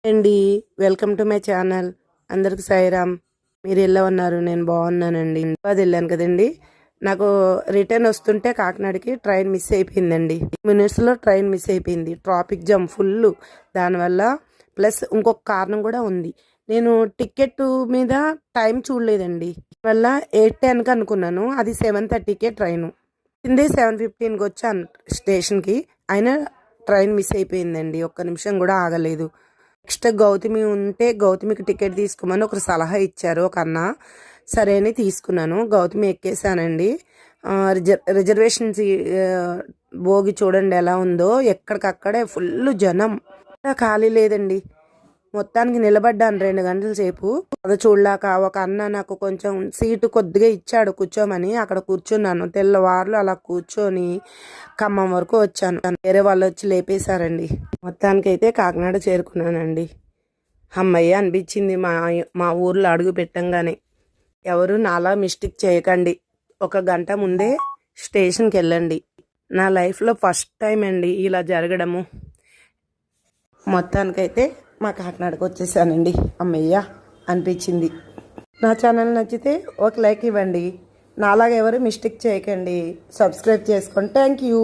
అండి, welcome to my channel. అందరికి సాయిరామ్. మీరు ఎలా ఉన్నారు? నేను బాగున్నానండి. అది వెళ్ళాను కదండి, నాకు రిటర్న్ వస్తుంటే కాకినాడకి ట్రైన్ మిస్ అయిపోయిందండి. మినిట్స్లో ట్రైన్ మిస్ అయిపోయింది. Traffic jam full. దానివల్ల ప్లస్ ఇంకొక కారణం కూడా ఉంది. నేను టికెట్ మీద టైం చూడలేదండి. వల్ల 8:10కి అనుకున్నాను, అది 7:30కే ట్రైను. 7:15కి వచ్చాను స్టేషన్కి. అయినా ట్రైన్ మిస్ అయిపోయిందండి. ఒక్క నిమిషం కూడా ఆగలేదు. నెక్స్ట్ గౌతమి ఉంటే గౌతమికి టికెట్ తీసుకోమని ఒకరు సలహా ఇచ్చారు, ఒక అన్న. సరే అని తీసుకున్నాను. గౌతమి ఎక్కేసానండి. రిజర్వేషన్ భోగి చూడండి ఎలా ఉందో, ఎక్కడికక్కడే ఫుల్ జనం. ఖాళీ లేదండి. మొత్తానికి నిలబడ్డాను 2 గంటల సేపు. అది చూడలేక ఒక అన్న నాకు కొంచెం సీటు కొద్దిగా ఇచ్చాడు కూర్చోమని. అక్కడ కూర్చున్నాను. తెల్లవారులు అలా కూర్చొని ఖమ్మం వరకు వచ్చాను. వేరే వాళ్ళు వచ్చి లేపేశారండి. మొత్తానికైతే కాకినాడ చేరుకున్నానండి. అమ్మయ్య అనిపించింది మా ఊర్లో అడుగు పెట్టంగానే. ఎవరు నాలా మిస్టేక్ చేయకండి. 1 గంట ముందే స్టేషన్కి వెళ్ళండి. నా లైఫ్లో ఫస్ట్ టైం అండి ఇలా జరగడము. మొత్తానికైతే మా కాకినాడకు వచ్చేసానండి. అమ్మయ్య అనిపించింది. నా ఛానల్ నచ్చితే ఒక లైక్ ఇవ్వండి. నాలాగా ఎవరు మిస్టేక్ చేయకండి. సబ్స్క్రైబ్ చేసుకోండి. Thank you.